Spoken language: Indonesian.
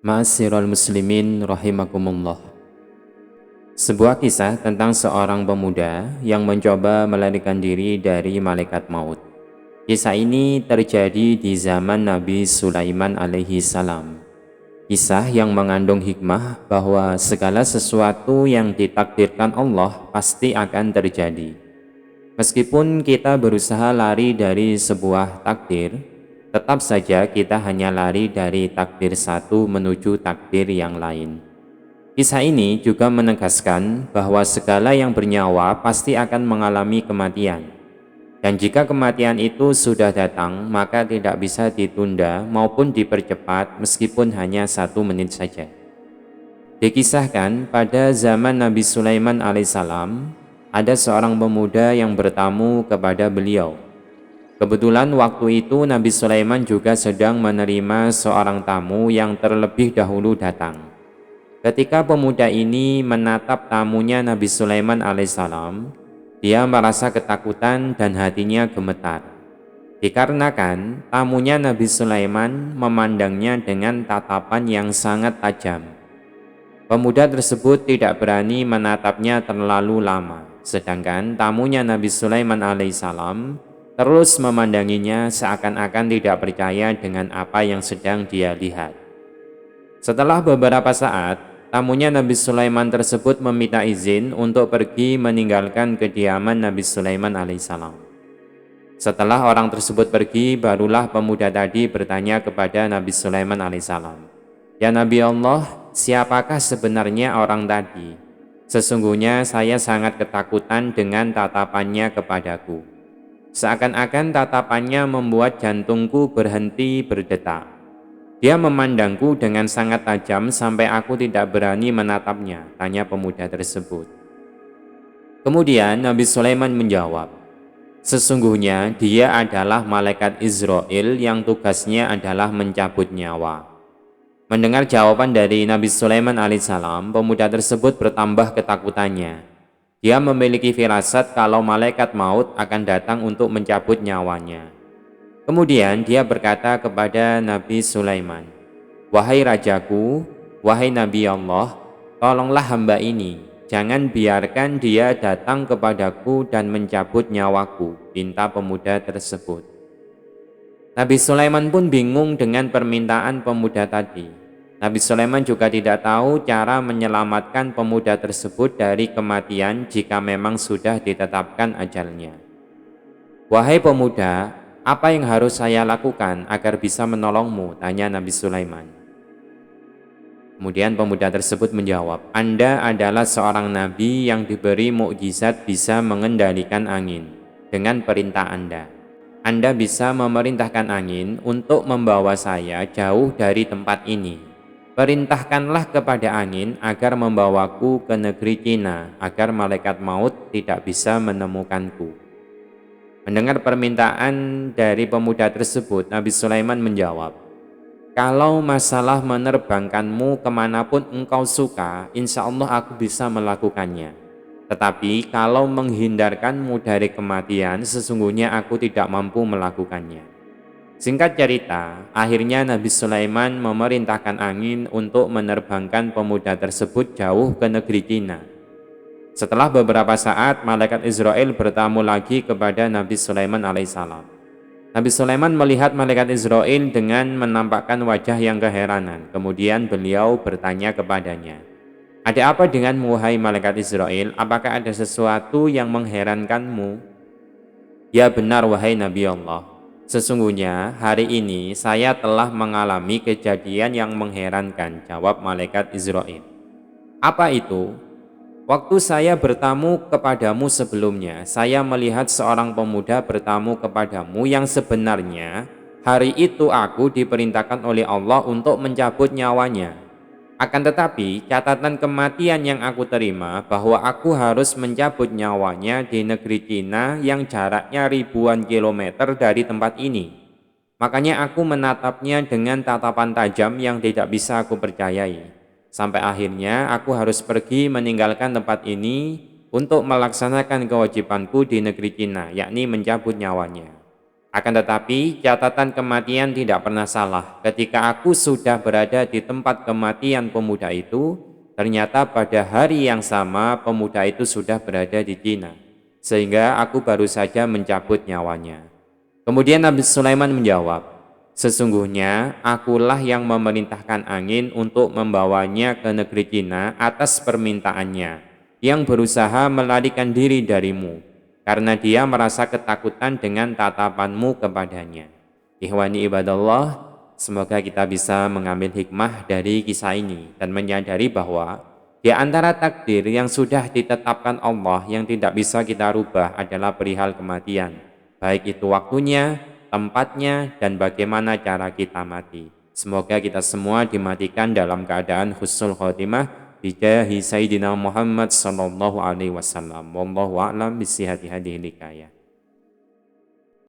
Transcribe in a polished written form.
Ma'asyiral muslimin rahimakumullah. Sebuah kisah tentang seorang pemuda yang mencoba melarikan diri dari malaikat maut. Kisah ini terjadi di zaman Nabi Sulaiman alaihi salam. Kisah yang mengandung hikmah bahwa segala sesuatu yang ditakdirkan Allah pasti akan terjadi. Meskipun kita berusaha lari dari sebuah takdir, tetap saja kita hanya lari dari takdir satu menuju takdir yang lain. Kisah ini juga menegaskan bahwa segala yang bernyawa pasti akan mengalami kematian. Dan jika kematian itu sudah datang, maka tidak bisa ditunda maupun dipercepat meskipun hanya 1 menit saja. Dikisahkan pada zaman Nabi Sulaiman alaihissalam, ada seorang pemuda yang bertamu kepada beliau. Kebetulan waktu itu Nabi Sulaiman juga sedang menerima seorang tamu yang terlebih dahulu datang. Ketika pemuda ini menatap tamunya Nabi Sulaiman alaihissalam, dia merasa ketakutan dan hatinya gemetar. Dikarenakan tamunya Nabi Sulaiman memandangnya dengan tatapan yang sangat tajam. Pemuda tersebut tidak berani menatapnya terlalu lama, sedangkan tamunya Nabi Sulaiman alaihissalam terus memandanginya seakan-akan tidak percaya dengan apa yang sedang dia lihat. Setelah beberapa saat, tamunya Nabi Sulaiman tersebut meminta izin untuk pergi meninggalkan kediaman Nabi Sulaiman alaihissalam. Setelah orang tersebut pergi, barulah pemuda tadi bertanya kepada Nabi Sulaiman alaihissalam, "Ya Nabi Allah, siapakah sebenarnya orang tadi? Sesungguhnya saya sangat ketakutan dengan tatapannya kepadaku. Seakan-akan tatapannya membuat jantungku berhenti berdetak. Dia memandangku dengan sangat tajam sampai aku tidak berani menatapnya," tanya pemuda tersebut. Kemudian Nabi Sulaiman menjawab, "Sesungguhnya dia adalah malaikat Israel yang tugasnya adalah mencabut nyawa." Mendengar jawaban dari Nabi Sulaiman alaihissalam, pemuda tersebut bertambah ketakutannya. Dia memiliki firasat kalau malaikat maut akan datang untuk mencabut nyawanya. Kemudian dia berkata kepada Nabi Sulaiman, "Wahai rajaku, wahai Nabi Allah, tolonglah hamba ini. Jangan biarkan dia datang kepadaku dan mencabut nyawaku," pinta pemuda tersebut. Nabi Sulaiman pun bingung dengan permintaan pemuda tadi. Nabi Sulaiman juga tidak tahu cara menyelamatkan pemuda tersebut dari kematian jika memang sudah ditetapkan ajalnya. "Wahai pemuda, apa yang harus saya lakukan agar bisa menolongmu?" tanya Nabi Sulaiman. Kemudian pemuda tersebut menjawab, "Anda adalah seorang nabi yang diberi mukjizat bisa mengendalikan angin dengan perintah Anda. Anda bisa memerintahkan angin untuk membawa saya jauh dari tempat ini. Perintahkanlah kepada angin agar membawaku ke negeri Cina, agar malaikat maut tidak bisa menemukanku." Mendengar permintaan dari pemuda tersebut, Nabi Sulaiman menjawab, "Kalau masalah menerbangkanmu kemanapun engkau suka, insya Allah aku bisa melakukannya. Tetapi kalau menghindarkanmu dari kematian, sesungguhnya aku tidak mampu melakukannya." Singkat cerita, akhirnya Nabi Sulaiman memerintahkan angin untuk menerbangkan pemuda tersebut jauh ke negeri Cina. Setelah beberapa saat, malaikat Israel bertamu lagi kepada Nabi Sulaiman alaihissalam. Nabi Sulaiman melihat malaikat Israel dengan menampakkan wajah yang keheranan. Kemudian beliau bertanya kepadanya, "Ada apa denganmu, wahai malaikat Israel? Apakah ada sesuatu yang mengherankanmu?" "Ya benar, wahai Nabi Allah. Sesungguhnya hari ini saya telah mengalami kejadian yang mengherankan," jawab malaikat Israel. "Apa itu?" "Waktu saya bertamu kepadamu sebelumnya, saya melihat seorang pemuda bertamu kepadamu yang sebenarnya hari itu aku diperintahkan oleh Allah untuk mencabut nyawanya. Akan tetapi, catatan kematian yang aku terima bahwa aku harus mencabut nyawanya di negeri Cina yang jaraknya ribuan kilometer dari tempat ini. Makanya aku menatapnya dengan tatapan tajam yang tidak bisa aku percayai. Sampai akhirnya aku harus pergi meninggalkan tempat ini untuk melaksanakan kewajibanku di negeri Cina, yakni mencabut nyawanya. Akan tetapi catatan kematian tidak pernah salah. Ketika aku sudah berada di tempat kematian pemuda itu, ternyata pada hari yang sama pemuda itu sudah berada di Cina. Sehingga aku baru saja mencabut nyawanya. Kemudian Nabi Sulaiman menjawab, sesungguhnya akulah yang memerintahkan angin untuk membawanya ke negeri Cina atas permintaannya, yang berusaha melarikan diri darimu karena dia merasa ketakutan dengan tatapanmu kepadanya. Ikhwani ibadallah, semoga kita bisa mengambil hikmah dari kisah ini dan menyadari bahwa di antara takdir yang sudah ditetapkan Allah yang tidak bisa kita rubah adalah perihal kematian, baik itu waktunya, tempatnya, dan bagaimana cara kita mati. Semoga kita semua dimatikan dalam keadaan husnul khotimah bijahi Sayyidina Muhammad sallallahu alaihi wasallam. Wallahu a'lam bisihhati hadhihi hikayah.